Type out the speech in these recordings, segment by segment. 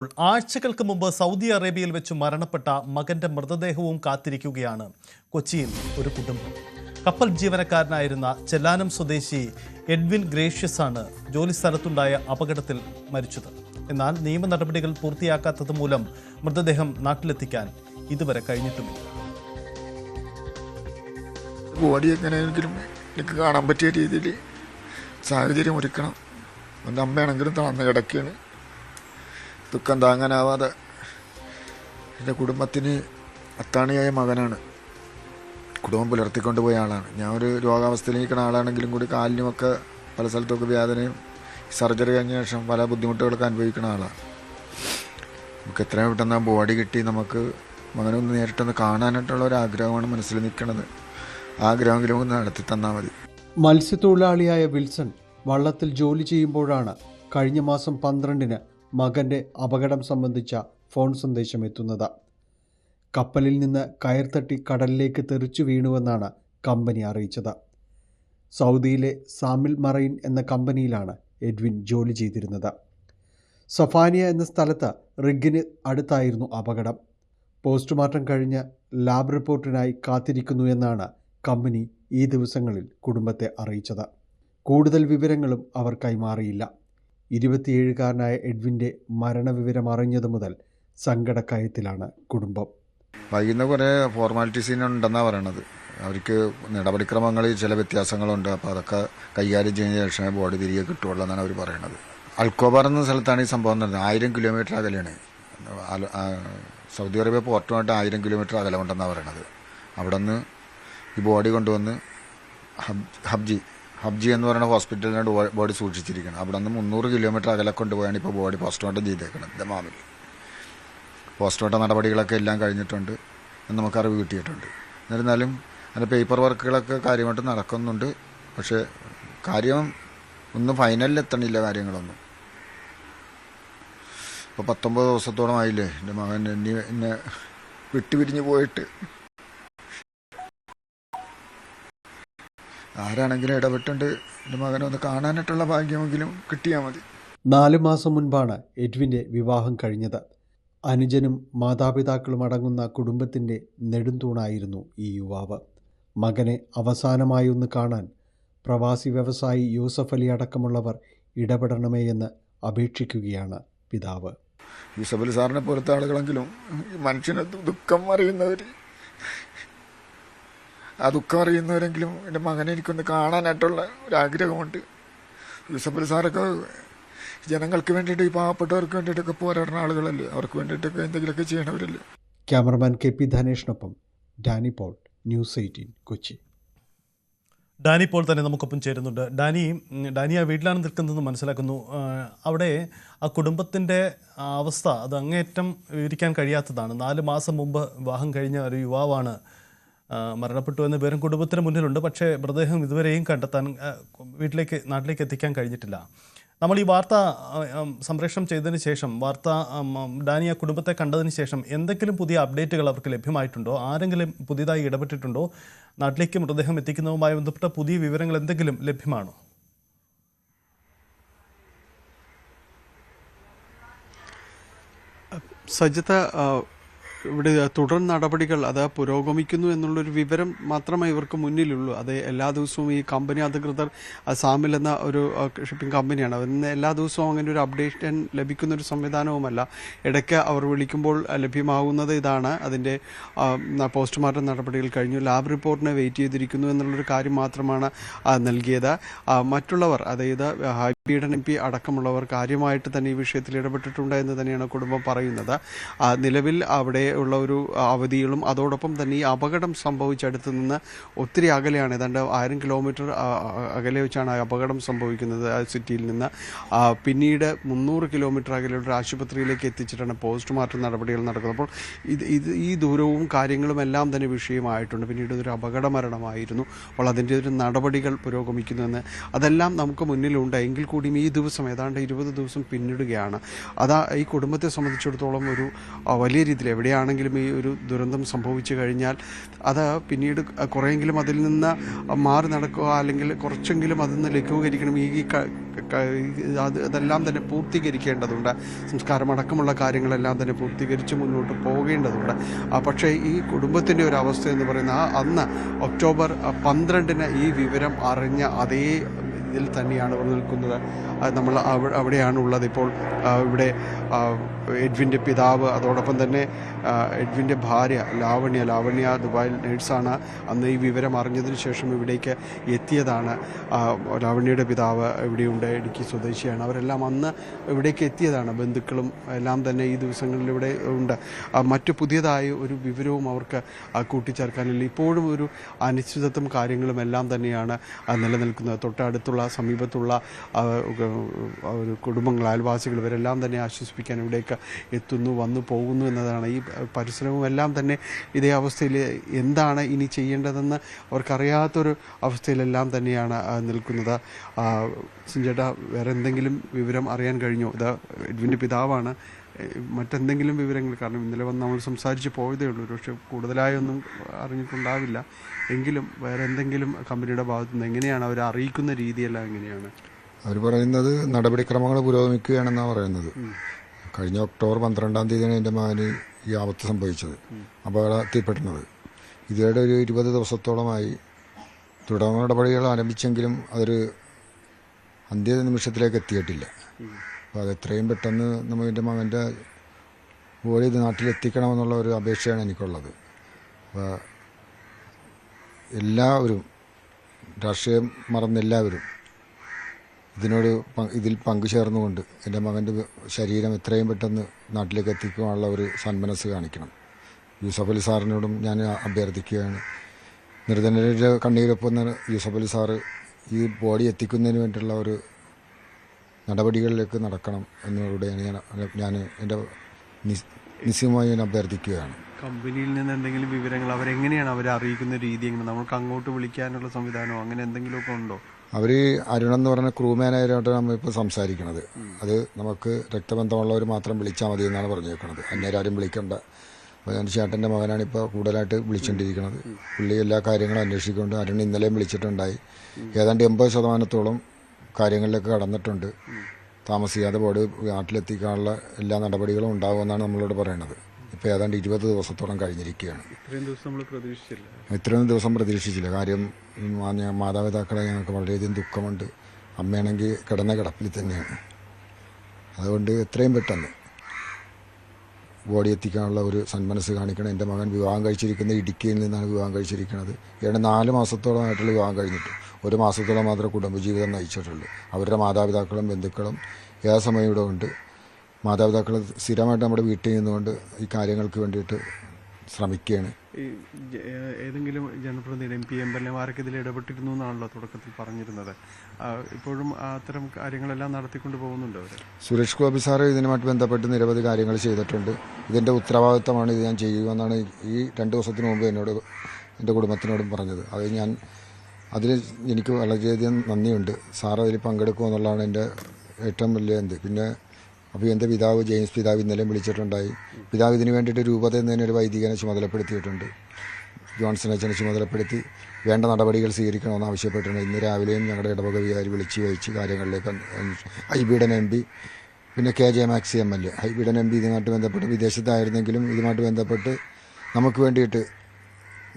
ആഴ്ചകൾക്ക് മുമ്പ് സൗദി അറേബ്യയിൽ വെച്ച് മരണപ്പെട്ട മകന്റെ മൃതദേഹവും കാത്തിരിക്കുകയാണ് കൊച്ചിയിൽ ഒരു കുടുംബം. കപ്പൽ ജീവനക്കാരനായിരുന്ന ചെല്ലാനം സ്വദേശി എഡ്വിൻ ഗ്രേഷ്യസ് ആണ് ജോലി സ്ഥലത്തുണ്ടായ അപകടത്തിൽ മരിച്ചത്. എന്നാൽ നിയമ നടപടികൾ പൂർത്തിയാക്കാത്തത് മൂലം മൃതദേഹം നാട്ടിലെത്തിക്കാൻ ഇതുവരെ കഴിഞ്ഞിട്ടുമില്ല. ബോഡി എങ്ങനെയെങ്കിലും എനിക്ക് കാണാൻ പറ്റിയ രീതിയിൽ സാഹചര്യം ഒരുക്കണം. എൻ്റെ അമ്മയാണെങ്കിലും തളർന്ന് കിടക്കുകയാണ്. ദുഃഖം താങ്ങാനാവാതെ എൻ്റെ കുടുംബത്തിന് അത്താണിയായ മകനാണ്. കുടുംബം പുലർത്തിക്കൊണ്ടുപോയ ആളാണ്. ഞാൻ ഒരു രോഗാവസ്ഥയിൽ നിൽക്കുന്ന ആളാണെങ്കിലും കൂടി കാലിനുമൊക്കെ പല സ്ഥലത്തൊക്കെ വേദനയും സർജറി കഴിഞ്ഞ ശേഷം പല ബുദ്ധിമുട്ടുകളൊക്കെ അനുഭവിക്കുന്ന ആളാണ്. നമുക്ക് എത്രയും പെട്ടെന്ന് ആ ബോഡി കിട്ടി നമുക്ക് മകനൊന്ന് നേരിട്ടൊന്ന് കാണാനായിട്ടുള്ള ഒരു ആഗ്രഹമാണ് മനസ്സിൽ നിൽക്കുന്നത്. ആഗ്രഹമെങ്കിലും ഒന്ന് നടത്തി തന്നാൽ മതി. മത്സ്യത്തൊഴിലാളിയായ വിൽസൺ വള്ളത്തിൽ ജോലി ചെയ്യുമ്പോഴാണ് കഴിഞ്ഞ മാസം 12-ന് മകൻ്റെ അപകടം സംബന്ധിച്ച ഫോൺ സന്ദേശം എത്തുന്നത്. കപ്പലിൽ നിന്ന് കയർ തട്ടി കടലിലേക്ക് തെറിച്ചു വീണുവെന്നാണ് കമ്പനി അറിയിച്ചത്. സൗദിയിലെ സാമിൽ മറൈൻ എന്ന കമ്പനിയിലാണ് എഡ്വിൻ ജോലി ചെയ്തിരുന്നത്. സഫാനിയ എന്ന സ്ഥലത്ത് റിഗിന് അടുത്തായിരുന്നു അപകടം. പോസ്റ്റ്മോർട്ടം കഴിഞ്ഞ് ലാബ് റിപ്പോർട്ടിനായി കാത്തിരിക്കുന്നു എന്നാണ് കമ്പനി ഈ ദിവസങ്ങളിൽ കുടുംബത്തെ അറിയിച്ചത്. കൂടുതൽ വിവരങ്ങളും അവർ കൈമാറിയില്ല. 27-കാരനായ എഡ്വിൻ്റെ മരണവിവരം അറിഞ്ഞതു മുതൽ സങ്കടക്കയത്തിലാണ് കുടുംബം. വൈകുന്ന കുറേ ഫോർമാലിറ്റീസിനുണ്ടെന്നാണ് പറയണത്. അവർക്ക് നടപടിക്രമങ്ങളിൽ ചില വ്യത്യാസങ്ങളുണ്ട്. അപ്പോൾ അതൊക്കെ കൈകാര്യം ചെയ്ത ശേഷമേ ബോഡി തിരികെ കിട്ടുകയുള്ളൂ എന്നാണ് അവർ പറയുന്നത്. അൽക്കോബാർ എന്ന സ്ഥലത്താണ് ഈ സംഭവം നടന്നത്. 1000 കിലോമീറ്റർ അകലെയാണ്. സൗദി അറേബ്യ പോർട്ടുമായിട്ട് 1000 കിലോമീറ്റർ അകലമുണ്ടെന്നാണ് പറയണത്. അവിടെ നിന്ന് ഈ ബോഡി കൊണ്ടുവന്ന് ഹബ്ജി എന്ന് പറയുന്ന ഹോസ്പിറ്റലിനോട് ബോഡി സൂക്ഷിച്ചിരിക്കണം. അവിടെ നിന്ന് 300 കിലോമീറ്റർ അകലെ കൊണ്ടുപോയാണ് ഇപ്പോൾ ബോഡി പോസ്റ്റ്മോർട്ടം ചെയ്തേക്കുന്നത്. ദമാമിൽ പോസ്റ്റ്മോർട്ടം നടപടികളൊക്കെ എല്ലാം കഴിഞ്ഞിട്ടുണ്ട് എന്ന് നമുക്ക് അറിവ് കിട്ടിയിട്ടുണ്ട്. എന്നിരുന്നാലും അതിൻ്റെ പേപ്പർ വർക്കുകളൊക്കെ കാര്യമായിട്ട് നടക്കുന്നുണ്ട്. പക്ഷേ കാര്യം ഒന്നും ഫൈനലിൽ എത്തണില്ല കാര്യങ്ങളൊന്നും. ഇപ്പോൾ 19 ദിവസത്തോളം ആയില്ലേ എൻ്റെ മകൻ എന്നെ വിട്ടുപിരിഞ്ഞ് പോയിട്ട്. ആരാണെങ്കിലും ഇടപെട്ടുണ്ട് എൻ്റെ മകനെ ഒന്ന് കാണാനായിട്ടുള്ള ഭാഗ്യമെങ്കിലും കിട്ടിയാൽ മതി. 4 മാസം മുൻപാണ് എഡ്വിൻ്റെ വിവാഹം കഴിഞ്ഞത്. അനുജനും മാതാപിതാക്കളും അടങ്ങുന്ന കുടുംബത്തിൻ്റെ നെടുംതൂണായിരുന്നു ഈ യുവാവ്. മകനെ അവസാനമായി ഒന്ന് കാണാൻ പ്രവാസി വ്യവസായി യൂസഫ് അലി അടക്കമുള്ളവർ ഇടപെടണമേ എന്ന് അപേക്ഷിക്കുകയാണ് പിതാവ്. യൂസഫ് അലി സാറിനെ പോലത്തെ ആളുകളെങ്കിലും മനുഷ്യനെ ദുഃഖം അറിയുന്നവർ, ആ ദുഃഖം അറിയുന്നവരെങ്കിലും എൻ്റെ മകനെ എനിക്കൊന്ന് കാണാനായിട്ടുള്ള ഒരാഗ്രഹമുണ്ട്. യൂസഫ് അലി സാറൊക്കെ ജനങ്ങൾക്ക് വേണ്ടിയിട്ട്, ഈ പാവപ്പെട്ടവർക്ക് വേണ്ടിയിട്ടൊക്കെ പോരാടുന്ന ആളുകളല്ലേ. അവർക്ക് വേണ്ടിയിട്ടൊക്കെ എന്തെങ്കിലുമൊക്കെ ചെയ്യണവരല്ലേ. ക്യാമറമാൻ KP ധനേഷിനൊപ്പം Danny Paul, News 18 Kochi. Danny Paul തന്നെ നമുക്കൊപ്പം ചേരുന്നുണ്ട്. ഡാനി ആ വീട്ടിലാണ് നിൽക്കുന്നതെന്ന് മനസ്സിലാക്കുന്നു. അവിടെ ആ കുടുംബത്തിൻ്റെ അവസ്ഥ അത് അങ്ങേയറ്റം വിവരിക്കാൻ കഴിയാത്തതാണ്. 4 മാസം മുമ്പ് വിവാഹം കഴിഞ്ഞ ഒരു യുവാവാണ് മരണപ്പെട്ടു എന്ന വിവരം കുടുംബത്തിന് മുന്നിലുണ്ട്. പക്ഷേ മൃതദേഹം ഇതുവരെയും കണ്ടെത്താൻ നാട്ടിലേക്ക് എത്തിക്കാൻ കഴിഞ്ഞിട്ടില്ല. നമ്മൾ ഈ വാർത്ത സംപ്രേഷണം ചെയ്തതിന് ശേഷം, ഡാനി ആ കുടുംബത്തെ കണ്ടതിന് ശേഷം എന്തെങ്കിലും പുതിയ അപ്ഡേറ്റുകൾ അവർക്ക് ലഭ്യമായിട്ടുണ്ടോ? ആരെങ്കിലും പുതിയതായി ഇടപെട്ടിട്ടുണ്ടോ? നാട്ടിലേക്ക് മൃതദേഹം എത്തിക്കുന്നതുമായി ബന്ധപ്പെട്ട പുതിയ വിവരങ്ങൾ എന്തെങ്കിലും ലഭ്യമാണോ? സജിത, ഇവിടെ തുടർ നടപടികൾ അത് പുരോഗമിക്കുന്നു എന്നുള്ളൊരു വിവരം മാത്രമേ ഇവർക്ക് മുന്നിലുള്ളൂ. അത് എല്ലാ ദിവസവും ഈ കമ്പനി അധികൃതർ, സാമിൽ എന്ന ഒരു ഷിപ്പിംഗ് കമ്പനിയാണ്, അതിന് എല്ലാ ദിവസവും അങ്ങനെ ഒരു അപ്ഡേഷൻ ലഭിക്കുന്നൊരു സംവിധാനവുമല്ല. ഇടയ്ക്ക് അവർ വിളിക്കുമ്പോൾ ലഭ്യമാകുന്നത് ഇതാണ്, അതിൻ്റെ പോസ്റ്റ്മോർട്ടം നടപടികൾ കഴിഞ്ഞു, ലാബ് റിപ്പോർട്ടിന് വെയിറ്റ് ചെയ്തിരിക്കുന്നു എന്നുള്ളൊരു കാര്യം മാത്രമാണ് നൽകിയത്. മറ്റുള്ളവർ, അതായത് ഹൈബീഡൻ MP അടക്കമുള്ളവർ കാര്യമായിട്ട് തന്നെ ഈ വിഷയത്തിൽ ഇടപെട്ടിട്ടുണ്ട് എന്ന് തന്നെയാണ് കുടുംബം പറയുന്നത്. നിലവിൽ അവിടെ ഉള്ള ഒരു അവധികളും അതോടൊപ്പം തന്നെ ഈ അപകടം സംഭവിച്ചടുത്ത് നിന്ന് ഒത്തിരി അകലെയാണ്, ഏതാണ്ട് 1000 കിലോമീറ്റർ അകലെ വെച്ചാണ് അപകടം സംഭവിക്കുന്നത് ആ സിറ്റിയിൽ നിന്ന്. പിന്നീട് 300 കിലോമീറ്റർ അകലെയുള്ള ഒരു ആശുപത്രിയിലേക്ക് എത്തിച്ചിട്ടാണ് പോസ്റ്റ്മോർട്ടം നടപടികൾ നടക്കുന്നത്. അപ്പോൾ ഈ ദൂരവും കാര്യങ്ങളും എല്ലാം തന്നെ വിഷയമായിട്ടുണ്ട്. പിന്നീട് ഇതൊരു അപകട മരണമായിരുന്നു. അപ്പോൾ അതിൻ്റെ ഒരു നടപടികൾ പുരോഗമിക്കുന്നുവെന്ന് അതെല്ലാം നമുക്ക് മുന്നിലുണ്ട്. എങ്കിൽ കൂടിയും ഈ ദിവസം ഏതാണ്ട് 20 ദിവസം പിന്നിടുകയാണ്. അതാ ഈ കുടുംബത്തെ സംബന്ധിച്ചിടത്തോളം ഒരു വലിയ രീതിയിൽ എവിടെയാണെങ്കിലും ഈ ഒരു ദുരന്തം സംഭവിച്ചു കഴിഞ്ഞാൽ അത് പിന്നീട് കുറേയെങ്കിലും അതിൽ നിന്ന് മാറി നടക്കുക, അല്ലെങ്കിൽ കുറച്ചെങ്കിലും അതിൽ നിന്ന് ലഘൂകരിക്കണം. അതെല്ലാം തന്നെ പൂർത്തീകരിക്കേണ്ടതുണ്ട്. സംസ്കാരമടക്കമുള്ള കാര്യങ്ങളെല്ലാം തന്നെ പൂർത്തീകരിച്ച് മുന്നോട്ട് പോകേണ്ടതുണ്ട്. പക്ഷേ ഈ കുടുംബത്തിൻ്റെ ഒരു അവസ്ഥ എന്ന് പറയുന്നത് അന്ന് ഒക്ടോബർ 12-ന് ഈ വിവരം അറിഞ്ഞ അതേ ഇതിൽ തന്നെയാണ് അവർ നിൽക്കുന്നത്. നമ്മൾ അവിടെയാണ് ഉള്ളത് ഇപ്പോൾ. ഇവിടെ എഡ്വിൻ്റെ പിതാവ്, അതോടൊപ്പം തന്നെ എഡ്വിൻ്റെ ഭാര്യ ലാവണ്യ ദുബായിൽ നേഴ്സാണ്. അന്ന് ഈ വിവരം അറിഞ്ഞതിന് ശേഷം ഇവിടേക്ക് എത്തിയതാണ്. ലാവണ്യയുടെ പിതാവ് ഇവിടെയുണ്ട്, ഇടുക്കി സ്വദേശിയാണ്. അവരെല്ലാം അന്ന് ഇവിടേക്ക് എത്തിയതാണ്. ബന്ധുക്കളും എല്ലാം തന്നെ ഈ ദിവസങ്ങളിൽ ഇവിടെ ഉണ്ട്. മറ്റു പുതിയതായ ഒരു വിവരവും അവർക്ക് കൂട്ടിച്ചേർക്കാനില്ല. ഇപ്പോഴും ഒരു അനിശ്ചിതത്വം കാര്യങ്ങളും എല്ലാം തന്നെയാണ് നിലനിൽക്കുന്നത്. തൊട്ടടുത്തുള്ള സമീപത്തുള്ള ഒരു കുടുംബങ്ങൾ, അയൽവാസികൾ, ഇവരെല്ലാം തന്നെ ആശ്വസിപ്പിക്കാൻ ഇവിടേക്ക് എത്തുന്നു, വന്നു പോകുന്നു എന്നതാണ്. ഈ പരിസരവും എല്ലാം തന്നെ ഇതേ അവസ്ഥയിൽ എന്താണ് ഇനി ചെയ്യേണ്ടതെന്ന് അവർക്കറിയാത്തൊരു അവസ്ഥയിലെല്ലാം തന്നെയാണ് നിൽക്കുന്നത്. സിഞ്ചേട്ടാ, വേറെ എന്തെങ്കിലും വിവരം അറിയാൻ കഴിഞ്ഞോ? ഇത് എഡ്വിൻ്റെ പിതാവാണ്. മറ്റെന്തെങ്കിലും വിവരങ്ങൾ, കാരണം ഇന്നലെ വന്ന് നമ്മൾ സംസാരിച്ച് പോയതേ ഉള്ളൂ, പക്ഷേ കൂടുതലായൊന്നും അറിഞ്ഞിട്ടുണ്ടാവില്ല. എങ്കിലും വേറെ എന്തെങ്കിലും കമ്പനിയുടെ ഭാഗത്തു നിന്ന് എങ്ങനെയാണ് അവർ അറിയിക്കുന്ന രീതിയെല്ലാം എങ്ങനെയാണ്? അവർ പറയുന്നത് നടപടിക്രമങ്ങൾ പുരോഗമിക്കുകയാണെന്നാണ് പറയുന്നത്. കഴിഞ്ഞ ഒക്ടോബർ 12-ാം തീയതിയാണ് എൻ്റെ മകന് ഈ ആപത്ത് സംഭവിച്ചത്, അപകടത്തിൽപ്പെടുന്നത്. ഇതോടെ ഒരു 20 ദിവസത്തോളമായി തുടർ നടപടികൾ ആരംഭിച്ചെങ്കിലും അതൊരു അന്ത്യ നിമിഷത്തിലേക്ക് എത്തിയിട്ടില്ല. അപ്പോൾ അത് എത്രയും പെട്ടെന്ന് എൻ്റെ മകൻ്റെ ബോഡി നാട്ടിലെത്തിക്കണമെന്നുള്ള ഒരു അപേക്ഷയാണ് എനിക്കുള്ളത്. അപ്പോൾ എല്ലാവരും, രാഷ്ട്രീയം മറന്നെല്ലാവരും ഇതിൽ പങ്കുചേർന്നുകൊണ്ട് എൻ്റെ മകൻ്റെ ശരീരം എത്രയും പെട്ടെന്ന് നാട്ടിലേക്ക് എത്തിക്കുവാനുള്ള ഒരു സന്മനസ് കാണിക്കണം. യൂസഫ് അലി സാറിനോടും ഞാൻ അഭ്യർത്ഥിക്കുകയാണ്. നിർധനരുടെ കണ്ണീരൊപ്പം യൂസഫ് അലി സാറ് ഈ ബോഡി എത്തിക്കുന്നതിന് വേണ്ടിയുള്ള ഒരു നടപടികളിലേക്ക് നടക്കണം എന്നോടെയാണ് ഞാൻ എൻ്റെ നിശ്ചയമായി ഞാൻ അഭ്യർത്ഥിക്കുകയാണ്. കമ്പനിയിൽ നിന്ന് എന്തെങ്കിലും വിവരങ്ങൾ അവരെങ്ങനെയാണ് അവരെ അറിയിക്കുന്ന രീതി? എങ്ങനെ നമുക്ക് അങ്ങോട്ട് വിളിക്കാനുള്ള സംവിധാനമോ അങ്ങനെ എന്തെങ്കിലുമൊക്കെ ഉണ്ടോ? അവർ അരുണെന്ന് പറഞ്ഞ ക്രൂമാനായിട്ട് നമ്മളിപ്പോൾ സംസാരിക്കണത്. അത് നമുക്ക് രക്തബന്ധമുള്ളവർ മാത്രം വിളിച്ചാൽ മതി എന്നാണ് പറഞ്ഞേക്കുന്നത്. അന്യരാരും വിളിക്കണ്ട. അപ്പോൾ എൻ്റെ ചേട്ടൻ്റെ മകനാണ് ഇപ്പോൾ കൂടുതലായിട്ട് വിളിച്ചുകൊണ്ടിരിക്കുന്നത്. പുള്ളി എല്ലാ കാര്യങ്ങളും അന്വേഷിക്കൊണ്ട് അരുൺ ഇന്നലെയും വിളിച്ചിട്ടുണ്ടായി. ഏതാണ്ട് 80% കാര്യങ്ങളിലേക്ക് കടന്നിട്ടുണ്ട്. താമസിയാതെ ബോഡി നാട്ടിലെത്തിക്കാനുള്ള എല്ലാ നടപടികളും ഉണ്ടാകുമെന്നാണ് നമ്മളോട് പറയുന്നത്. ഇപ്പോൾ ഏതാണ്ട് 20 ദിവസത്തോളം കഴിഞ്ഞിരിക്കുകയാണ്. ഇത്രയും ദിവസം പ്രതീക്ഷിച്ചില്ല. കാര്യം മാതാപിതാക്കളെ ഞങ്ങൾക്ക് വളരെയധികം ദുഃഖമുണ്ട്. അമ്മയാണെങ്കിൽ കിടന്ന കിടപ്പിൽ തന്നെയാണ്. അതുകൊണ്ട് എത്രയും പെട്ടെന്ന് ബോഡി എത്തിക്കാനുള്ള ഒരു സന്മനസ് കാണിക്കണം. എൻ്റെ മകൻ വിവാഹം കഴിച്ചിരിക്കുന്നത് ഇടുക്കിയിൽ നിന്നാണ് വിവാഹം കഴിച്ചിരിക്കുന്നത്. ഏതാണ്ട് 4 മാസത്തോളമായിട്ടുള്ള വിവാഹം കഴിഞ്ഞിട്ട് 1 മാസത്തോളം മാത്രമേ കുടുംബജീവിതം നയിച്ചിട്ടുള്ളൂ. അവരുടെ മാതാപിതാക്കളും ബന്ധുക്കളും ഏത് സമയം ഇവിടെ ഉണ്ട്. മാതാപിതാക്കൾ സ്ഥിരമായിട്ട് നമ്മുടെ വീട്ടിൽ നിന്നുകൊണ്ട് ഈ കാര്യങ്ങൾക്ക് വേണ്ടിയിട്ട് ശ്രമിക്കുകയാണ്. ഏതെങ്കിലും ജനപ്രതിനിധി MP MLA-മാരൊക്കെ ഇതിൽ ഇടപെട്ടിരുന്നു എന്നാണല്ലോ തുടക്കത്തിൽ പറഞ്ഞിരുന്നത്. ഇപ്പോഴും അത്തരം കാര്യങ്ങളെല്ലാം നടത്തിക്കൊണ്ട് പോകുന്നുണ്ട് അവർ. സുരേഷ് ഗോപി സാറ് ഇതിനുമായിട്ട് ബന്ധപ്പെട്ട് നിരവധി കാര്യങ്ങൾ ചെയ്തിട്ടുണ്ട്. ഇതിൻ്റെ ഉത്തരവാദിത്തമാണ് ഇത് ഞാൻ ചെയ്യുമെന്നാണ് ഈ 2 ദിവസത്തിന് മുമ്പ് എന്നോട് എൻ്റെ കുടുംബത്തിനോടും പറഞ്ഞത്. അതിൽ എനിക്ക് വളരെയധികം നന്ദിയുണ്ട്. സാർ അതിൽ പങ്കെടുക്കുമെന്നുള്ളതാണ് എൻ്റെ ഏറ്റവും വലിയ പിന്നെ അപ്പോൾ എൻ്റെ പിതാവ് ജെയിംസ് പിതാവ് ഇന്നലെയും വിളിച്ചിട്ടുണ്ടായി. പിതാവ് ഇതിന് വേണ്ടിയിട്ട് രൂപതയിൽ നിന്ന് ഒരു വൈദികനെ ചുമതലപ്പെടുത്തിയിട്ടുണ്ട്. ജോൺസൺ അച്ഛനെ ചുമതലപ്പെടുത്തി വേണ്ട നടപടികൾ സ്വീകരിക്കണമെന്ന് ആവശ്യപ്പെട്ടിട്ടുണ്ട്. ഇന്ന് രാവിലെയും ഞങ്ങളുടെ ഇടവക വികാരി വിളിച്ച് വഹിച്ച് കാര്യങ്ങളിലേക്ക് ഹൈബീഡൻ MP പിന്നെ KJ maxi MLA. Hibi Eden MP ഇതുമായിട്ട് ബന്ധപ്പെട്ട് വിദേശത്തായിരുന്നെങ്കിലും ഇതുമായിട്ട് ബന്ധപ്പെട്ട് നമുക്ക് വേണ്ടിയിട്ട്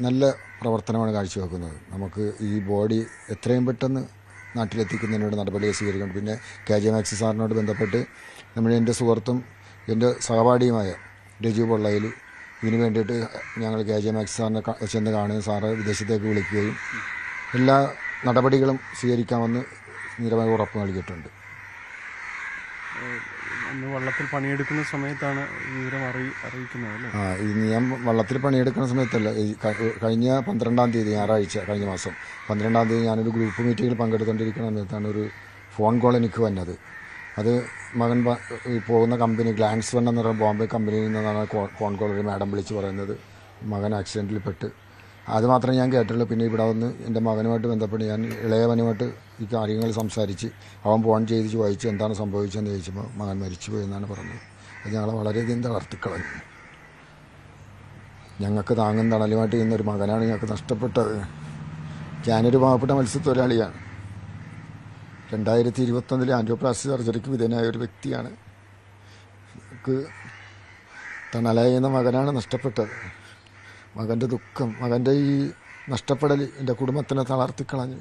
നല്ല പ്രവർത്തനമാണ് കാഴ്ചവെക്കുന്നത്. നമുക്ക് ഈ ബോഡി എത്രയും പെട്ടെന്ന് നാട്ടിലെത്തിക്കുന്നതിനോട് നടപടികൾ സ്വീകരിക്കണം. പിന്നെ KJ മാക്സി സാറിനോട് ബന്ധപ്പെട്ട് എൻ്റെ സുഹൃത്തും എൻ്റെ സഹപാഠിയുമായ രജു പൊള്ളയിൽ ഇതിനു വേണ്ടിയിട്ട് ഞങ്ങൾ KJ മാക്സി സാറിനെ ചെന്ന് കാണുകയും സാറ് വിദേശത്തേക്ക് വിളിക്കുകയും എല്ലാ നടപടികളും സ്വീകരിക്കാമെന്ന് നിരവധി ഉറപ്പ് നൽകിയിട്ടുണ്ട്. അന്ന് വള്ളത്തിൽ പണിയെടുക്കുന്ന സമയത്താണ് വിവരം അറിയിക്കുന്നത് അല്ലേ? ഞാൻ വള്ളത്തിൽ പണിയെടുക്കുന്ന സമയത്തല്ല, കഴിഞ്ഞ 12-ാം തീയതി ഞായറാഴ്ച കഴിഞ്ഞ മാസം 12-ാം തീയതി ഞാനൊരു ഗ്രൂപ്പ് മീറ്റിങ്ങിൽ പങ്കെടുത്തുകൊണ്ടിരിക്കുന്ന സമയത്താണ് ഒരു ഫോൺ കോൾ എനിക്ക് വന്നത്. അത് മകൻ പോകുന്ന കമ്പനി ഗ്ലാൻസ് വൺ എന്ന് പറയുന്ന ബോംബെ കമ്പനിയിൽ നിന്നാണ് ഫോൺ കോൾ ഒരു മാഡം വിളിച്ച് പറയുന്നത് മകൻ ആക്സിഡൻറ്റിൽ പെട്ട്. അത് മാത്രമേ ഞാൻ കേട്ടുള്ളൂ. പിന്നെ ഇവിടെ വന്ന് എൻ്റെ മകനുമായിട്ട് ബന്ധപ്പെട്ട് ഞാൻ ഇളയവനുമായിട്ട് ഈ കാര്യങ്ങൾ സംസാരിച്ച് അവൻ ഫോൺ ചെയ്ത് ചോദിച്ച് എന്താണ് സംഭവിച്ചതെന്ന് ചോദിച്ചപ്പോൾ മകൻ മരിച്ചുപോയി എന്നാണ് പറഞ്ഞത്. അത് ഞങ്ങളെ വളരെയധികം തളർത്തിക്കളഞ്ഞു. ഞങ്ങൾക്ക് താങ്ങും തണലുമായിട്ട് ഇന്നൊരു മകനാണ് ഞങ്ങൾക്ക് നഷ്ടപ്പെട്ടത്. ഞാനൊരു പാവപ്പെട്ട മത്സ്യത്തൊഴിലാളിയാണ്. 2021 ആൻജിയോപ്ലാസ്റ്റി സർജറിക്ക് വിധേയനായ ഒരു വ്യക്തിയാണ്. എനിക്ക് തണലായിരുന്ന മകനാണ് നഷ്ടപ്പെട്ടത്. മകൻ്റെ ദുഃഖം, മകൻ്റെ ഈ നഷ്ടപ്പെടൽ എൻ്റെ കുടുംബത്തിനെ തളർത്തിക്കളഞ്ഞു.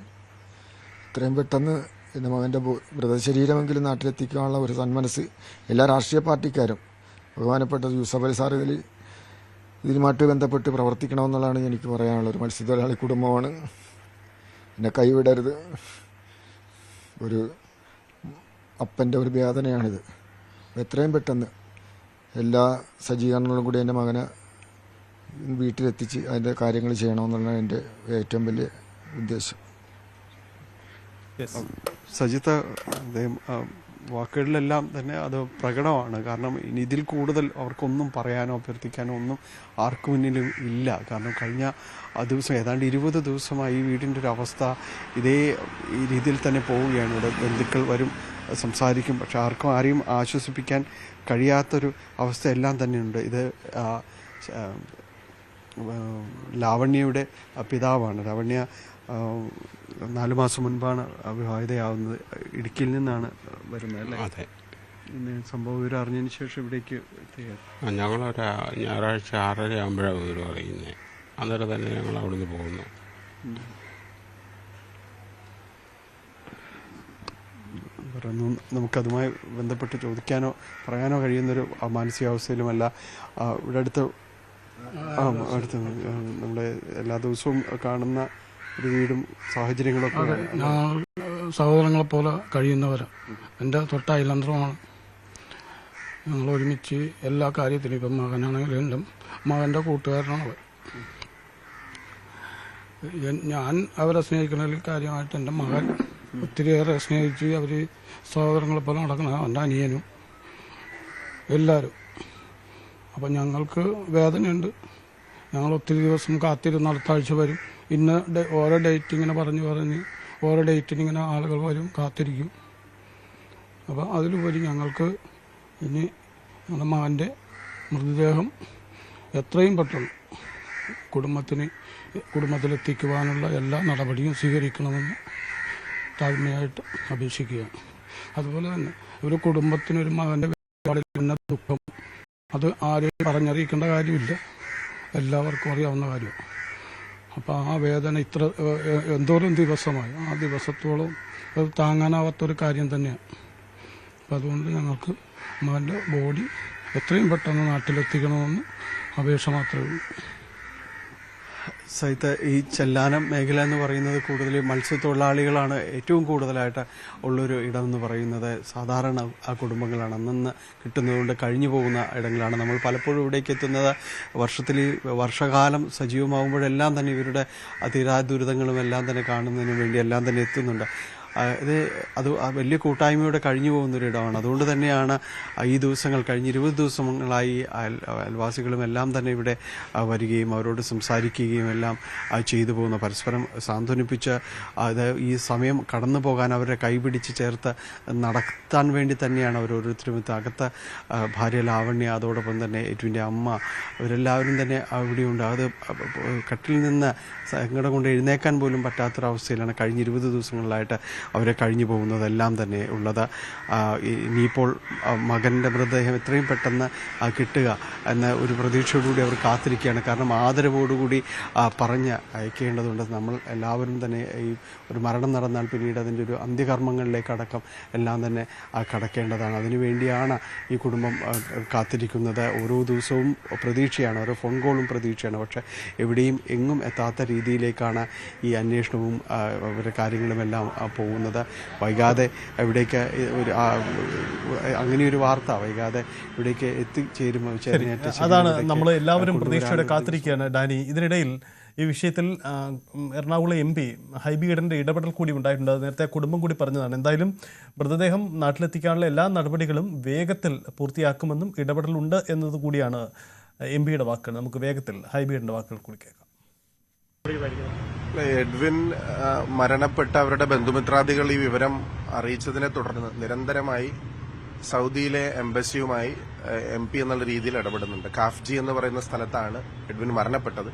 ഇത്രയും പെട്ടെന്ന് എൻ്റെ മകൻ്റെ മൃതശരീരമെങ്കിലും നാട്ടിലെത്തിക്കാനുള്ള ഒരു സന്മനസ് എല്ലാ രാഷ്ട്രീയ പാർട്ടിക്കാരും, ബഹുമാനപ്പെട്ട യൂസഫ് അലി സാർ ഇതിനുമായിട്ട് ബന്ധപ്പെട്ട് പ്രവർത്തിക്കണമെന്നുള്ളതാണ് എനിക്ക് പറയാനുള്ളത്. ഒരു മത്സ്യത്തൊഴിലാളി കുടുംബമാണ്. എന്നെ കൈവിടരുത്. ഒരു അപ്പൻ്റെ ഒരു വേദനയാണിത്. എത്രയും പെട്ടെന്ന് എല്ലാ സജ്ജീകരണങ്ങളും കൂടി എൻ്റെ മകനെ വീട്ടിലെത്തിച്ച് അതിൻ്റെ കാര്യങ്ങൾ ചെയ്യണമെന്നുള്ളതാണ് എൻ്റെ ഏറ്റവും വലിയ ഉദ്ദേശം. സജിത്ത്, അദ്ദേഹം വാക്കുകളിലെല്ലാം തന്നെ അത് പ്രകടമാണ്. കാരണം ഇനി ഇതിൽ കൂടുതൽ അവർക്കൊന്നും പറയാനോ അഭ്യർത്ഥിക്കാനോ ഒന്നും ആർക്കു മുന്നിലും ഇല്ല. കാരണം കഴിഞ്ഞ ദിവസം ഏതാണ്ട് 20 ദിവസമായി ഈ വീടിൻ്റെ ഒരു അവസ്ഥ ഈ രീതിയിൽ തന്നെ പോവുകയാണ്. ഇവിടെ ബന്ധുക്കൾ വരും, സംസാരിക്കും, പക്ഷെ ആരെയും ആശ്വസിപ്പിക്കാൻ കഴിയാത്തൊരു അവസ്ഥ എല്ലാം തന്നെയുണ്ട്. ഇത് ലാവണ്യയുടെ പിതാവാണ്. ലാവണ്യ 4 മാസം മുൻപാണ് വിവാഹിതയാവുന്നത്. ഇടുക്കിയിൽ നിന്നാണ് വരുന്നത് അല്ലേ? അതെ. പിന്നെ സംഭവം വിവരം അറിഞ്ഞതിന് ശേഷം ഇവിടേക്ക് എത്തിയാണ്. ഞങ്ങളൊരു ഞായറാഴ്ച 6:30 ആകുമ്പോഴാണ് വിവരം അറിയുന്നത്. അന്നേരം തന്നെ ഞങ്ങൾ അവിടുന്ന് പോകുന്നു. നമുക്കതുമായി ബന്ധപ്പെട്ട് ചോദിക്കാനോ പറയാനോ കഴിയുന്നൊരു മാനസികാവസ്ഥയിലുമല്ല. ഇവിടെ അടുത്ത് നമ്മളെ എല്ലാ ദിവസവും കാണുന്ന ഒരു വീടും സാഹചര്യങ്ങളൊക്കെ ഞങ്ങൾ സഹോദരങ്ങളെ പോലെ കഴിയുന്നവരാണ്. എൻ്റെ തൊട്ട അയലന്ത്രമാണ്. ഞങ്ങൾ ഒരുമിച്ച് എല്ലാ കാര്യത്തിലും, ഇപ്പം മകനാണെങ്കിലും എൻ്റെ മകൻ്റെ കൂട്ടുകാരനാണ് അവൻ. ഞാൻ അവരെ സ്നേഹിക്കുന്നതിൽ കാര്യമായിട്ട് എൻ്റെ മകൻ ഒത്തിരിയേറെ സ്നേഹിച്ച് അവർ സഹോദരങ്ങളെ പോലെ നടക്കണം. എൻ്റെ അനിയനും എല്ലാവരും. അപ്പം ഞങ്ങൾക്ക് വേദനയുണ്ട്. ഞങ്ങൾ ഒത്തിരി ദിവസം കാത്തിരുന്ന് അടുത്ത ആഴ്ച വരും. ഇന്ന് ഓരോ ഡേറ്റ് ഇങ്ങനെ പറഞ്ഞ് ഓരോ ഡേറ്റിന് ഇങ്ങനെ ആളുകൾ വരും, കാത്തിരിക്കും. അപ്പോൾ അതിലുപരി ഞങ്ങൾക്ക് ഇനി ഞങ്ങളുടെ മകൻ്റെ മൃതദേഹം എത്രയും പെട്ടെന്ന് കുടുംബത്തിലെത്തിക്കുവാനുള്ള എല്ലാ നടപടിയും സ്വീകരിക്കണമെന്ന് താഴ്മയായിട്ട് അപേക്ഷിക്കുകയാണ്. അതുപോലെ തന്നെ ഒരു കുടുംബത്തിനൊരു മകൻ്റെ വേർപാടിൽ ദുഃഖം അത് ആരെയും പറഞ്ഞറിയിക്കേണ്ട കാര്യമില്ല, എല്ലാവർക്കും അറിയാവുന്ന കാര്യമാണ്. അപ്പോൾ ആ വേദന എന്തോരം ദിവസമായി, ആ ദിവസത്തോളം അത് താങ്ങാനാവാത്തൊരു കാര്യം തന്നെയാണ്. അപ്പം അതുകൊണ്ട് ഞങ്ങൾക്ക് മകൻ്റെ ബോഡി എത്രയും പെട്ടെന്ന് നാട്ടിലെത്തിക്കണമെന്ന് അപേക്ഷ മാത്രമേ ഉള്ളൂ. സഹിത ഈ ചെല്ലാനം മേഖല എന്ന് പറയുന്നത് കൂടുതൽ മത്സ്യത്തൊഴിലാളികളാണ് ഏറ്റവും കൂടുതലായിട്ട് ഉള്ളൊരു ഇടമെന്ന് പറയുന്നത്. സാധാരണ ആ കുടുംബങ്ങളാണ് അന്നന്ന് കിട്ടുന്നതുകൊണ്ട് കഴിഞ്ഞു പോകുന്ന ഇടങ്ങളാണ്. നമ്മൾ പലപ്പോഴും ഇവിടേക്ക് എത്തുന്നത് വർഷകാലം സജീവമാകുമ്പോഴെല്ലാം തന്നെ ഇവരുടെ ദുരിതങ്ങളും എല്ലാം തന്നെ കാണുന്നതിന് വേണ്ടി എല്ലാം തന്നെ എത്തുന്നുണ്ട്. അത് വലിയ കൂട്ടായ്മയോടെ കഴിഞ്ഞു പോകുന്നൊരിടമാണ്. അതുകൊണ്ട് തന്നെയാണ് ഈ ദിവസങ്ങൾ കഴിഞ്ഞ 20 ദിവസങ്ങളായി അയൽവാസികളും എല്ലാം തന്നെ ഇവിടെ വരികയും അവരോട് സംസാരിക്കുകയും എല്ലാം ചെയ്തു പോകുന്ന, പരസ്പരം സാന്ത്വനിപ്പിച്ച് ഈ സമയം കടന്നു പോകാൻ അവരെ കൈപിടിച്ച് ചേർത്ത് നടത്താൻ വേണ്ടി തന്നെയാണ് അവരോരോരുത്തരും അകത്ത് ഭാര്യ ലാവണ്യ, അതോടൊപ്പം തന്നെ എറ്റുവിൻ്റെ അമ്മ, അവരെല്ലാവരും തന്നെ ഇവിടെയുണ്ട്. അത് കട്ടിൽ നിന്ന് സങ്കടം കൊണ്ട് എഴുന്നേക്കാൻ പോലും പറ്റാത്തൊരവസ്ഥയിലാണ് കഴിഞ്ഞ 20 ദിവസങ്ങളിലായിട്ട് അവരെ കഴിഞ്ഞു പോകുന്നതെല്ലാം തന്നെ ഉള്ളത്. ഇനിയിപ്പോൾ മകൻ്റെ മൃതദേഹം എത്രയും പെട്ടെന്ന് കിട്ടുക എന്ന ഒരു പ്രതീക്ഷയോടുകൂടി അവർ കാത്തിരിക്കുകയാണ്. കാരണം ആദരവോടുകൂടി പറഞ്ഞ് അയക്കേണ്ടതുണ്ട്. നമ്മൾ എല്ലാവരും തന്നെ ഈ ഒരു മരണം നടന്നാൽ പിന്നീട് അതിൻ്റെ ഒരു അന്ത്യകർമ്മങ്ങളിലേക്കടക്കം എല്ലാം തന്നെ കടക്കേണ്ടതാണ്. അതിനുവേണ്ടിയാണ് ഈ കുടുംബം കാത്തിരിക്കുന്നത്. ഓരോ ദിവസവും പ്രതീക്ഷയാണ്, ഓരോ ഫോൺ കോളും പ്രതീക്ഷയാണ്. പക്ഷേ എവിടെയും എങ്ങും എത്താത്ത രീതിയിലേക്കാണ് ഈ അന്വേഷണവും അവരുടെ കാര്യങ്ങളുമെല്ലാം പോകുന്നത്. വൈകാതെ ഇവിടേക്ക് അങ്ങനെയൊരു വാർത്ത വൈകാതെ ഇവിടേക്ക് എത്തിച്ചേരുമ്പോൾ അതാണ് നമ്മൾ എല്ലാവരും പ്രതീക്ഷയോടെ കാത്തിരിക്കുകയാണ്. ഡാനി, ഇതിനിടയിൽ ഈ വിഷയത്തിൽ എറണാകുളം MP ഹൈബി ഈഡൻ്റെ ഇടപെടൽ കൂടി ഉണ്ടായിട്ടുണ്ട്. നേരത്തെ കുടുംബം കൂടി പറഞ്ഞതാണ്. എന്തായാലും മൃതദേഹം നാട്ടിലെത്തിക്കാനുള്ള എല്ലാ നടപടികളും വേഗത്തിൽ പൂർത്തിയാക്കുമെന്നും ഇടപെടലുണ്ട് എന്നത് കൂടിയാണ് MP യുടെ വാക്കുകൾ. നമുക്ക് വേഗത്തിൽ ഹൈബി ഈഡൻ്റെ വാക്കുകൾ കൂടി കേൾക്കാം. എഡ്വിൻ മരണപ്പെട്ട അവരുടെ ബന്ധുമിത്രാദികൾ ഈ വിവരം അറിയിച്ചതിനെ തുടർന്ന് നിരന്തരമായി സൗദിയിലെ എംബസിയുമായി MP എന്നുള്ള രീതിയിൽ ഇടപെടുന്നുണ്ട്. കാഫ്ജി എന്ന് പറയുന്ന സ്ഥലത്താണ് എഡ്വിൻ മരണപ്പെട്ടത്.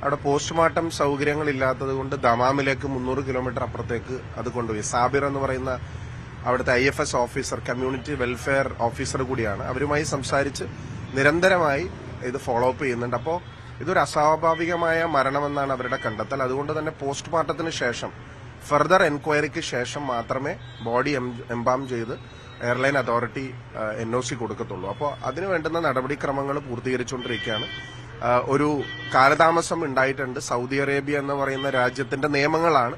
അവിടെ പോസ്റ്റ്മോർട്ടം സൗകര്യങ്ങളില്ലാത്തത് കൊണ്ട് ദമാമിലേക്ക് 300 കിലോമീറ്റർ അപ്പുറത്തേക്ക് അത് കൊണ്ടുപോയി. സാബിർ എന്ന് പറയുന്ന അവിടുത്തെ IFS officer, community welfare officer കൂടിയാണ്. അവരുമായി സംസാരിച്ച് നിരന്തരമായി ഇത് ഫോളോ അപ്പ് ചെയ്യുന്നുണ്ട്. അപ്പോൾ ഇതൊരു അസ്വാഭാവികമായ മരണമെന്നാണ് അവരുടെ കണ്ടെത്തൽ. അതുകൊണ്ട് തന്നെ പോസ്റ്റ്മോർട്ടത്തിന് ശേഷം, ഫർദർ എൻക്വയറിക്ക് ശേഷം മാത്രമേ ബോഡി എംബാം ചെയ്ത് എയർലൈൻ അതോറിറ്റി NOC കൊടുക്കത്തുള്ളൂ. അപ്പോൾ അതിന് വേണ്ടുന്ന നടപടിക്രമങ്ങൾ പൂർത്തീകരിച്ചുകൊണ്ടിരിക്കുകയാണ്. ഒരു കാലതാമസം ഉണ്ടായിട്ടുണ്ട്. സൗദി അറേബ്യ എന്ന് പറയുന്ന രാജ്യത്തിന്റെ നിയമങ്ങളാണ്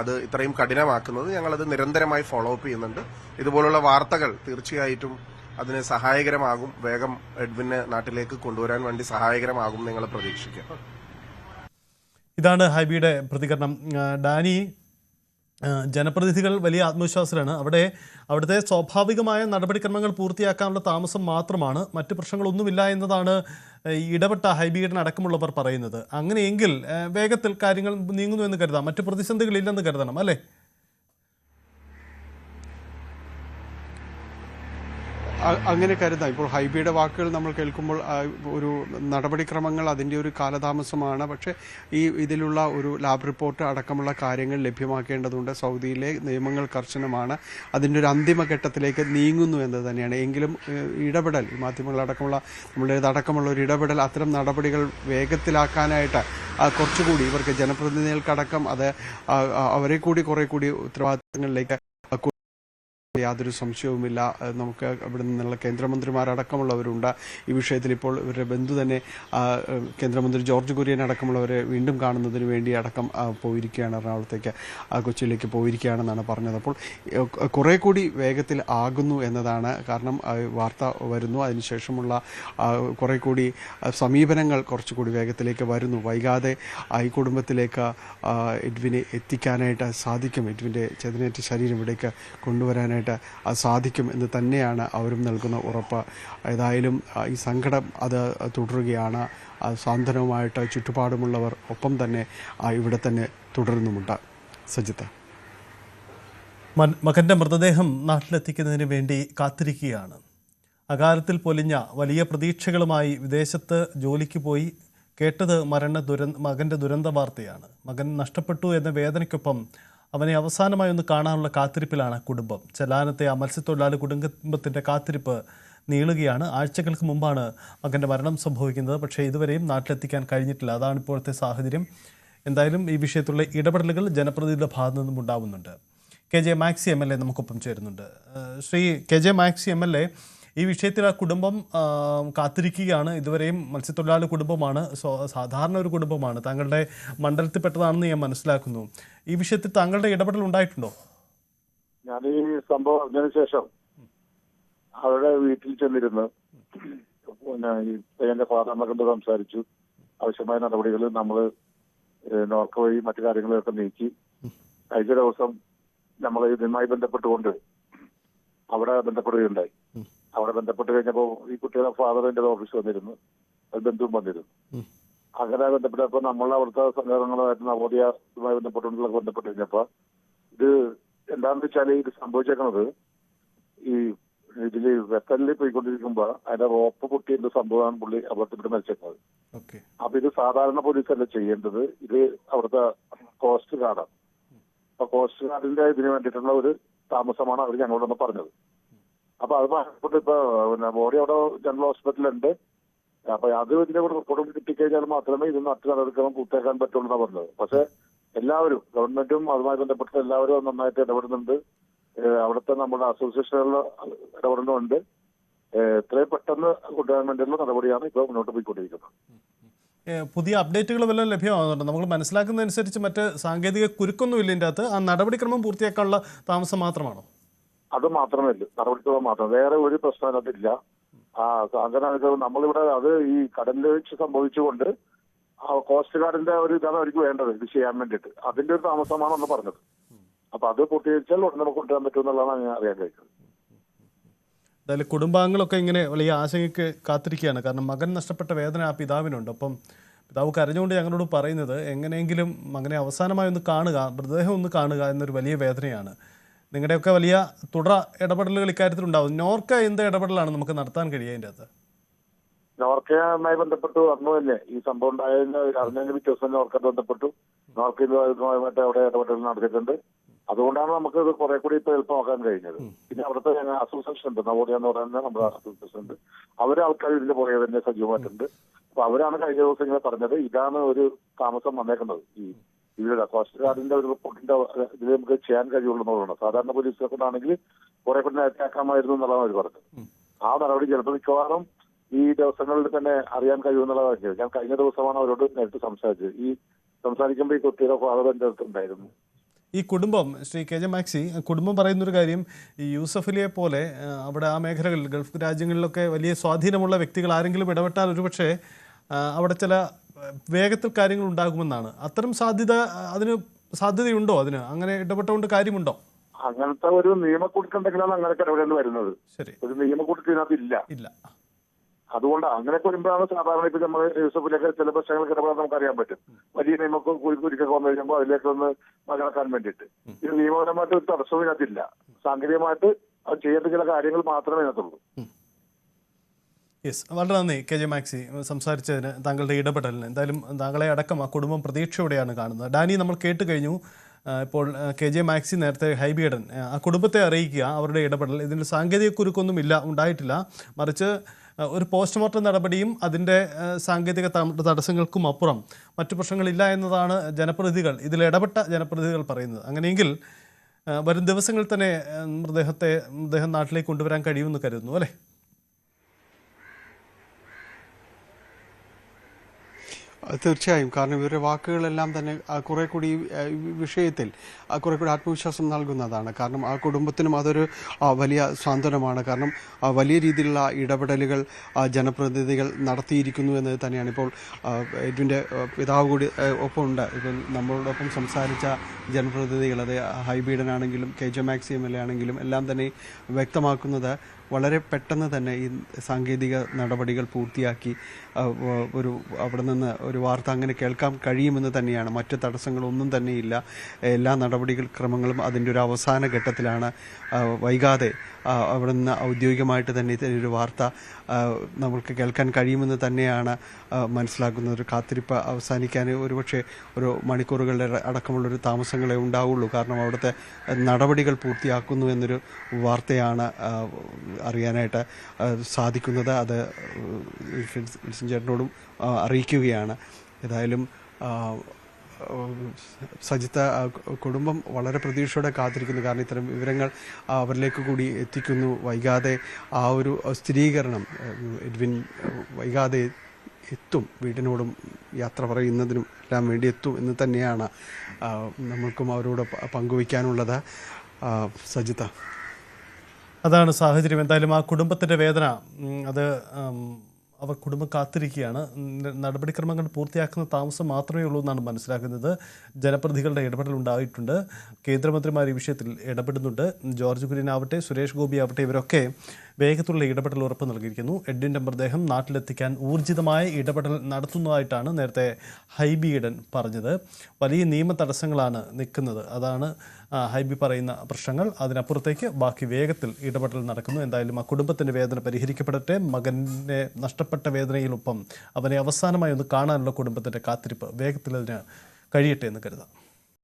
അത് ഇത്രയും കഠിനമാക്കുന്നത്. ഞങ്ങളത് നിരന്തരമായി ഫോളോ അപ്പ് ചെയ്യുന്നുണ്ട്. ഇതുപോലുള്ള വാർത്തകൾ തീർച്ചയായിട്ടും അതിന് സഹായകരമാകും. വേഗം എഡ്വിനെ നാട്ടിലേക്ക് കൊണ്ടുവരാൻ വേണ്ടി സഹായകരമാകും ഞങ്ങൾ പ്രതീക്ഷിക്കുക. ഇതാണ് ഹൈബിയുടെ പ്രതികരണം. ഡാനി, ജനപ്രതിനിധികൾ വലിയ ആത്മവിശ്വാസത്തിലാണ്. അവിടുത്തെ സ്വാഭാവികമായ നടപടിക്രമങ്ങൾ പൂർത്തിയാക്കാനുള്ള താമസം മാത്രമാണ്, മറ്റ് പ്രശ്നങ്ങളൊന്നുമില്ല എന്നതാണ് ഇടപെട്ട ഹൈബിയുടെ അടക്കമുള്ളവർ പറയുന്നത്. അങ്ങനെയെങ്കിൽ വേഗത്തിൽ കാര്യങ്ങൾ നീങ്ങുന്നു എന്ന് കരുതാം, മറ്റ് പ്രതിസന്ധികളില്ലെന്ന് കരുതണം, അല്ലേ? അങ്ങനെ കരുതാം. ഇപ്പോൾ ഹൈബിയുടെ വാക്കുകൾ നമ്മൾ കേൾക്കുമ്പോൾ ഒരു നടപടിക്രമങ്ങൾ അതിൻ്റെ ഒരു കാലതാമസമാണ്. പക്ഷേ ഇതിലുള്ള ഒരു ലാബ് റിപ്പോർട്ട് അടക്കമുള്ള കാര്യങ്ങൾ ലഭ്യമാക്കേണ്ടതുണ്ട്. സൗദിയിലെ നിയമങ്ങൾ കർശനമാണ്. അതിൻ്റെ ഒരു അന്തിമഘട്ടത്തിലേക്ക് നീങ്ങുന്നു എന്ന് തന്നെയാണ്. എങ്കിലും ഇടപെടൽ, മാധ്യമങ്ങളടക്കമുള്ള നമ്മുടേതടക്കമുള്ള ഒരു ഇടപെടൽ, അത്തരം നടപടികൾ വേഗത്തിലാക്കാനായിട്ട് കുറച്ചുകൂടി ഇവർക്ക് ജനപ്രതിനിധികൾക്കടക്കം അത് അവരെ കൂടി കുറെ കൂടി ഉത്തരവാദിത്തങ്ങളിലേക്ക് യാതൊരു സംശയവുമില്ല. നമുക്ക് ഇവിടെ നിന്നുള്ള കേന്ദ്രമന്ത്രിമാരടക്കമുള്ളവരുണ്ട്. ഈ വിഷയത്തിൽ ഇപ്പോൾ ഇവരുടെ ബന്ധു തന്നെ കേന്ദ്രമന്ത്രി ജോർജ് കുര്യൻ അടക്കമുള്ളവരെ വീണ്ടും കാണുന്നതിന് വേണ്ടി അടക്കം പോയിരിക്കുകയാണ്, എറണാകുളത്തേക്ക്, കൊച്ചിയിലേക്ക് പോയിരിക്കുകയാണെന്നാണ് പറഞ്ഞത്. അപ്പോൾ കുറെ കൂടി വേഗത്തിൽ ആകുന്നു എന്നതാണ്. കാരണം വാർത്ത വരുന്നു, അതിനുശേഷമുള്ള കുറെ കൂടി സമീപനങ്ങൾ കുറച്ചുകൂടി വേഗത്തിലേക്ക് വരുന്നു. വൈകാതെ ഈ കുടുംബത്തിലേക്ക് എഡ്വിനെ എത്തിക്കാനായിട്ട് സാധിക്കും. എഡ്വിൻ്റെ ചേതനേറ്റ ശരീരം ഇവിടേക്ക് കൊണ്ടുവരാനായിട്ട് സാധിക്കും എന്ന് തന്നെയാണ് അവരും നൽകുന്ന ഉറപ്പ്. ഏതായാലും ഈ സങ്കടം അത് തുടരുകയാണ്. സാന്ത്വനവുമായിട്ട് ചുറ്റുപാടുമുള്ളവർ ഒപ്പം തന്നെ ഇവിടെ തന്നെ തുടരുന്നുമുണ്ട്. സജിത്ത്, മകന്റെ മൃതദേഹം നാട്ടിലെത്തിക്കുന്നതിന് വേണ്ടി കാത്തിരിക്കുകയാണ്. അകാലത്തിൽ പൊലിഞ്ഞ വലിയ പ്രതീക്ഷകളുമായി വിദേശത്ത് ജോലിക്ക് പോയി കേട്ടത് മകന്റെ ദുരന്ത വാർത്തയാണ്. മകൻ നഷ്ടപ്പെട്ടു എന്ന വേദനയ്ക്കൊപ്പം അവനെ അവസാനമായി ഒന്ന് കാണാനുള്ള കാത്തിരിപ്പിലാണ് കുടുംബം. ചെല്ലാനത്തെ ആ മത്സ്യത്തൊഴിലാളി കുടുംബത്തിൻ്റെ കാത്തിരിപ്പ് നീളുകയാണ്. ആഴ്ചകൾക്ക് മുമ്പാണ് മകൻ്റെ മരണം സംഭവിക്കുന്നത്. പക്ഷേ ഇതുവരെയും നാട്ടിലെത്തിക്കാൻ കഴിഞ്ഞിട്ടില്ല. അതാണ് ഇപ്പോഴത്തെ സാഹചര്യം. എന്തായാലും ഈ വിഷയത്തിലുള്ള ഇടപെടലുകൾ ജനപ്രതിനിധിയുടെ ഭാഗത്തു നിന്നും ഉണ്ടാവുന്നുണ്ട്. KJ മാക്സി MLA നമുക്കൊപ്പം ചേരുന്നുണ്ട്. ശ്രീ KJ മാക്സി MLA, ഈ വിഷയത്തിൽ ആ കുടുംബം കാത്തിരിക്കുകയാണ്. ഇതുവരെയും മത്സ്യത്തൊഴിലാളി കുടുംബമാണ്, സാധാരണ ഒരു കുടുംബമാണ്, താങ്കളുടെ മണ്ഡലത്തിൽപ്പെട്ടതാണെന്ന് ഞാൻ മനസ്സിലാക്കുന്നു. ഈ വിഷയത്തിൽ താങ്കളുടെ ഇടപെടൽ ഉണ്ടായിട്ടുണ്ടോ? ഞാൻ ഈ സംഭവം അറിഞ്ഞതിന് ശേഷം അവരുടെ വീട്ടിൽ ചെന്നിരുന്ന് പിന്നെ ഈ പയ്യന്റെ ഫാദറിനെ കണ്ട് സംസാരിച്ചു. ആവശ്യമായ നടപടികൾ നമ്മൾ നോർക്ക വഴി മറ്റു കാര്യങ്ങളൊക്കെ നീക്കി. കഴിഞ്ഞ ദിവസം നമ്മൾ ഇതുമായി ബന്ധപ്പെട്ടുകൊണ്ട് അവിടെ ബന്ധപ്പെടുകയുണ്ടായി. അവിടെ ബന്ധപ്പെട്ട് കഴിഞ്ഞപ്പോൾ ഈ കുട്ടിയുടെ ഫാദറിന്റെ ഓഫീസ് വന്നിരുന്നു, ബന്ധുവും വന്നിരുന്നു. അങ്ങനെ ബന്ധപ്പെട്ടപ്പോൾ നമ്മൾ അവിടുത്തെ സംഘടനകളുമായിട്ട് നവോദയയുമായി ബന്ധപ്പെട്ട് കഴിഞ്ഞപ്പോൾ ഇത് എന്താണെന്ന് വെച്ചാൽ ഇത് സംഭവിച്ചേക്കുന്നത് ഈ ഇതില് വെസലിൽ പോയിക്കൊണ്ടിരിക്കുമ്പോ അതിന്റെ റോപ്പ് പൊട്ടിയ സംഭവമാണ് പുള്ളി അവിടുത്തെ മരിച്ചേക്കുന്നത്. അപ്പൊ ഇത് സാധാരണ പോലീസല്ല ചെയ്യേണ്ടത്, ഇത് അവിടുത്തെ കോസ്റ്റ് ഗാർഡാണ്. അപ്പൊ കോസ്റ്റ് ഗാർഡിന്റെ ഇതിന് വേണ്ടിയിട്ടുള്ള ഒരു താമസമാണ് അവർ ഞങ്ങളോടൊന്ന് പറഞ്ഞത്. അപ്പൊ അത് പറഞ്ഞിട്ട് ഇപ്പൊ പിന്നെ ബോഡി അവിടെ ജനറൽ ഹോസ്പിറ്റലുണ്ട്. അപ്പൊ അത് ഇതിന്റെ റിപ്പോർട്ട് കിട്ടിക്കഴിഞ്ഞാൽ മാത്രമേ ഇത് മറ്റു നടപടിക്രമം പൂർത്തിയാക്കാൻ പറ്റുള്ളൂ എന്നാണ് പറഞ്ഞത്. പക്ഷെ എല്ലാവരും, ഗവൺമെന്റും അതുമായി ബന്ധപ്പെട്ട എല്ലാവരും നന്നായിട്ട് ഇടപെടുന്നുണ്ട്. അവിടുത്തെ നമ്മുടെ അസോസിയേഷനുകളിൽ ഇടപെടുന്നുണ്ട്. എത്രയും പെട്ടെന്ന് കൊണ്ടുവരാൻ വേണ്ടിയുള്ള നടപടിയാണ് ഇപ്പോൾ മുന്നോട്ട് പോയിക്കൊണ്ടിരിക്കുന്നത്. പുതിയ അപ്ഡേറ്റുകൾ വല്ലതും ലഭ്യമാകുന്നുണ്ട്? നമ്മൾ മനസ്സിലാക്കുന്നതനുസരിച്ച് മറ്റ് സാങ്കേതിക കുരുക്കൊന്നുമില്ല ഇതിൻ്റെ അകത്ത്. ആ നടപടിക്രമം പൂർത്തിയാക്കാനുള്ള താമസം മാത്രമാണോ? അത് മാത്രമേ ഉള്ളൂ, നടപടിക്രമം മാത്രം, വേറെ ഒരു പ്രശ്നം അതിനകത്തില്ല. അങ്ങനെ നമ്മളിവിടെ അത് ഈ കടലിൽ വെച്ച് സംഭവിച്ചുകൊണ്ട് കോസ്റ്റ് ഗാർഡിന്റെ ഒരു ഇതാണ് അവർക്ക് വേണ്ടത് ഇത് ചെയ്യാൻ വേണ്ടിയിട്ട്. അതിന്റെ ഒരു താമസമാണെന്ന് പറഞ്ഞത്. അപ്പൊ അത് പൂർത്തീകരിച്ചാൽ ഉടനെ നമുക്ക് കൊണ്ടുവരാൻ പറ്റുമെന്നുള്ളതാണ് ഞാൻ അറിയാൻ കഴിയുന്നത്. എന്തായാലും കുടുംബാംഗങ്ങളൊക്കെ ഇങ്ങനെ വലിയ ആശങ്കയ്ക്ക് കാത്തിരിക്കുകയാണ്. കാരണം മകൻ നഷ്ടപ്പെട്ട വേദന ആ പിതാവിനുണ്ട്. അപ്പം പിതാവ് കരഞ്ഞുകൊണ്ട് ഞങ്ങളോട് പറയുന്നത് എങ്ങനെയെങ്കിലും മകനെ അവസാനമായി ഒന്ന് കാണുക, മൃതദേഹം ഒന്ന് കാണുക എന്നൊരു വലിയ വേദനയാണ്. നിങ്ങളുടെയൊക്കെ വലിയ തുടർ ഇടപെടലുകൾ ഇക്കാര്യത്തിലുണ്ടാവും. നോർക്ക എന്ത് ഇടപെടലാണ് നമുക്ക് നടത്താൻ കഴിയുക അതിൻ്റെ അകത്ത്? നോർക്കയുമായി ബന്ധപ്പെട്ടു അന്നു തന്നെ ഈ സംഭവം ഉണ്ടായതിന് അറിഞ്ഞതിന് പിറ്റേ ദിവസം നോർക്കയെ ബന്ധപ്പെട്ടു. നോർക്ക ഇതുമായിട്ട് അവിടെ ഇടപെടൽ നടത്തിയിട്ടുണ്ട്. അതുകൊണ്ടാണ് നമുക്ക് ഇത് കുറെ കൂടി ഇപ്പൊ എളുപ്പമാക്കാൻ കഴിഞ്ഞത്. പിന്നെ അവിടുത്തെ അസോസിയേഷൻ ഉണ്ട്, നവോദയ എന്ന് പറയുന്നത് നമ്മുടെ അസോസിയേഷൻ ഉണ്ട്. അവരെ ആൾക്കാർ ഇതിന്റെ പുറകെ തന്നെ സജീവമായിട്ടുണ്ട്. അപ്പൊ അവരാണ് കഴിഞ്ഞ ദിവസം ഇങ്ങനെ പറഞ്ഞത് ഇതാണ് ഒരു താമസം വന്നേക്കുന്നത്. ഈ ഇതിൽ കോസ്റ്റ് ഗാർഡിന്റെ ഒരു റിപ്പോർട്ടിന്റെ ഇതിൽ നമുക്ക് ചെയ്യാൻ കഴിയുള്ളൂ എന്നുള്ളതാണ്. സാധാരണ പോലീസ് കൊണ്ടാണെങ്കിൽ കുറെ കൂടി നേരത്തെ ആക്കാമായിരുന്നു എന്നുള്ളതാണ് അവർ പറഞ്ഞത്. ആ നടപടി ചിലപ്പോൾ മിക്കവാറും ഈ ദിവസങ്ങളിൽ തന്നെ അറിയാൻ കഴിയുമെന്നുള്ളതാണ്. ഞാൻ കഴിഞ്ഞ ദിവസമാണ് അവരോട് നേരിട്ട് സംസാരിച്ചത്. ഈ സംസാരിക്കുമ്പോൾ ഈ കുട്ടിയുടെ ഫാദർ എൻ്റെ അടുത്തുണ്ടായിരുന്നു. ഈ കുടുംബം, ശ്രീ കെ ജെ മാക്സി, കുടുംബം പറയുന്നൊരു കാര്യം, ഈ യൂസഫ് അലിയെ പോലെ അവിടെ ആ മേഖലകളിൽ ഗൾഫ് രാജ്യങ്ങളിലൊക്കെ വലിയ സ്വാധീനമുള്ള വ്യക്തികൾ ആരെങ്കിലും ഇടപെട്ടാൽ ഒരുപക്ഷെ അവിടെ ചില വേഗത്തിൽ കാര്യങ്ങൾ ഉണ്ടാകുമെന്നാണ്. അത്തരം സാധ്യത, അതിന് സാധ്യതയുണ്ടോ? അതിന് അങ്ങനെ ഇടപെട്ടുകൊണ്ട് കാര്യമുണ്ടോ? അങ്ങനത്തെ ഒരു നിയമക്കുടുക്കുണ്ടെങ്കിലാണ് അങ്ങനെയൊക്കെ ഇടപെടേണ്ടി വരുന്നത്. ശരി, ഒരു നിയമക്കുടുക്ക് ഇതിനകത്ത് ഇല്ല. അതുകൊണ്ട് അങ്ങനെയൊക്കെ വരുമ്പോഴാണ് സാധാരണ ഇപ്പൊ നമ്മൾ യൂസഫിലൊക്കെ ചില പ്രശ്നങ്ങൾക്ക് ഇടപെടാൻ നമുക്ക് അറിയാൻ പറ്റും. വലിയ നിയമമൊക്കെ കുരുക്കൊക്കെ വന്നു കഴിയുമ്പോൾ അതിലേക്ക് ഒന്ന് മറികടക്കാൻ വേണ്ടിയിട്ട്. ഇത് നിയമപരമായിട്ട് ഒരു തടസ്സവും ഇതിനകത്തില്ല. സാങ്കേതികമായിട്ട് അത് ചെയ്യേണ്ട ചില കാര്യങ്ങൾ മാത്രമേ ഇതിനകത്തുള്ളൂ. യെസ്, വളരെ നന്ദി കെ ജെ മാക്സി സംസാരിച്ചതിന്, താങ്കളുടെ ഇടപെടലിന്. എന്തായാലും താങ്കളെ അടക്കം ആ കുടുംബം പ്രതീക്ഷയോടെയാണ് കാണുന്നത്. ഡാനി, നമ്മൾ കേട്ട് കഴിഞ്ഞു. ഇപ്പോൾ കെ ജെ മാക്സി നേരത്തെ ഹൈബിയഡൻ ആ കുടുംബത്തെ അറിയിക്കുക അവരുടെ ഇടപെടൽ. ഇതിൽ സാങ്കേതിക കുരുക്കൊന്നും ഉണ്ടായിട്ടില്ല. മറിച്ച് ഒരു പോസ്റ്റ്മോർട്ടം നടപടിയും അതിൻ്റെ സാങ്കേതിക തടസ്സങ്ങൾക്കും അപ്പുറം മറ്റു പ്രശ്നങ്ങളില്ല എന്നതാണ് ഇതിൽ ഇടപെട്ട ജനപ്രതിനിധികൾ പറയുന്നത്. അങ്ങനെയെങ്കിൽ വരും ദിവസങ്ങളിൽ തന്നെ മൃതദേഹം നാട്ടിലേക്ക് കൊണ്ടുവരാൻ കഴിയുമെന്ന് കരുതുന്നു, അല്ലേ? തീർച്ചയായും. കാരണം ഇവരുടെ വാക്കുകളെല്ലാം തന്നെ കുറെ കൂടി ഈ വിഷയത്തിൽ കുറെ കൂടി ആത്മവിശ്വാസം നൽകുന്നതാണ്. കാരണം ആ കുടുംബത്തിനും അതൊരു വലിയ സാന്ത്വനമാണ്. കാരണം വലിയ രീതിയിലുള്ള ഇടപെടലുകൾ ജനപ്രതിനിധികൾ നടത്തിയിരിക്കുന്നു എന്നത് തന്നെയാണ്. ഇപ്പോൾ എഡ്വിൻ്റെ പിതാവ് കൂടി ഒപ്പമുണ്ട്. ഇപ്പോൾ നമ്മളോടൊപ്പം സംസാരിച്ച ജനപ്രതിനിധികൾ, അത് ഹൈബീഡൻ ആണെങ്കിലും K J maxi M L A ആണെങ്കിലും എല്ലാം തന്നെ വ്യക്തമാക്കുന്നത് വളരെ പെട്ടെന്ന് തന്നെ ഈ സാങ്കേതിക നടപടികൾ പൂർത്തിയാക്കി അവിടെ നിന്ന് ഒരു വാർത്ത അങ്ങനെ കേൾക്കാൻ കഴിയുമെന്ന് തന്നെയാണ്. മറ്റ് തടസ്സങ്ങളൊന്നും തന്നെയില്ല. എല്ലാ നടപടിക്രമങ്ങളും അതിൻ്റെ ഒരു അവസാന ഘട്ടത്തിലാണ്. വൈകാതെ അവിടെ നിന്ന് ഔദ്യോഗികമായിട്ട് തന്നെ ഒരു വാർത്ത നമ്മൾക്ക് കേൾക്കാൻ കഴിയുമെന്ന് തന്നെയാണ് മനസ്സിലാക്കുന്നത്. ഒരു കാത്തിരിപ്പ് അവസാനിക്കാൻ ഒരുപക്ഷെ ഒരു മണിക്കൂറുകളുടെ അടക്കമുള്ളൊരു താമസങ്ങളെ ഉണ്ടാവുള്ളൂ. കാരണം അവിടുത്തെ നടപടികൾ പൂർത്തിയാക്കുന്നു എന്നൊരു വാർത്തയാണ് അറിയാനായിട്ട് സാധിക്കുന്നത്. അത് വിൽസൺ ചേട്ടനോടും അറിയിക്കുകയാണ്. ഏതായാലും സജിത്ത, കുടുംബം വളരെ പ്രതീക്ഷയോടെ കാത്തിരിക്കുന്നു. കാരണം ഇത്തരം വിവരങ്ങൾ അവരിലേക്ക് കൂടി എത്തിക്കുന്നു. വൈകാതെ ആ ഒരു സ്ഥിരീകരണം എഡ്വിൻ വൈകാതെ എത്തും. വീടിനോടും യാത്ര പറയുന്നതിനും എല്ലാം വേണ്ടി എത്തും എന്ന് തന്നെയാണ് നമ്മൾക്കും അവരോട് പങ്കുവയ്ക്കാനുള്ളത്. സജിത്ത, അതാണ് സാഹചര്യം. എന്തായാലും ആ കുടുംബത്തിൻ്റെ വേദന, അത് അവർ കുടുംബം കാത്തിരിക്കുകയാണ്. നടപടിക്രമങ്ങൾ പൂർത്തിയാക്കുന്ന താമസം മാത്രമേ ഉള്ളൂ എന്നാണ് മനസ്സിലാക്കുന്നത്. ജനപ്രതിനിധികളുടെ ഇടപെടൽ ഉണ്ടായിട്ടുണ്ട്. കേന്ദ്രമന്ത്രിമാർ ഈ വിഷയത്തിൽ ഇടപെടുന്നുണ്ട്. ജോർജ് കുര്യൻ ആവട്ടെ, സുരേഷ് ഗോപി ആവട്ടെ, ഇവരൊക്കെ വേഗത്തിലുള്ള ഇടപെടൽ ഉറപ്പ് നൽകിയിരിക്കുന്നു. എഡ്വിൻ്റെ മൃതദേഹം നാട്ടിലെത്തിക്കാൻ ഊർജിതമായ ഇടപെടൽ നടത്തുന്നതായിട്ടാണ് നേരത്തെ ഹൈബി ഈഡൻ പറഞ്ഞത്. വലിയ നിയമ തടസ്സങ്ങളാണ് നിൽക്കുന്നത്, അതാണ് ഹൈബി പറയുന്ന പ്രശ്നങ്ങൾ. അതിനപ്പുറത്തേക്ക് ബാക്കി വേഗത്തിൽ ഇടപെടൽ നടക്കുന്നു. എന്തായാലും ആ കുടുംബത്തിൻ്റെ വേദന പരിഹരിക്കപ്പെടട്ടെ. മകനെ നഷ്ടപ്പെട്ട വേദനയിലൊപ്പം അവനെ അവസാനമായി ഒന്ന് കാണാനുള്ള കുടുംബത്തിൻ്റെ കാത്തിരിപ്പ് വേഗത്തിൽ അതിന് കഴിയട്ടെ എന്ന് കരുതാം.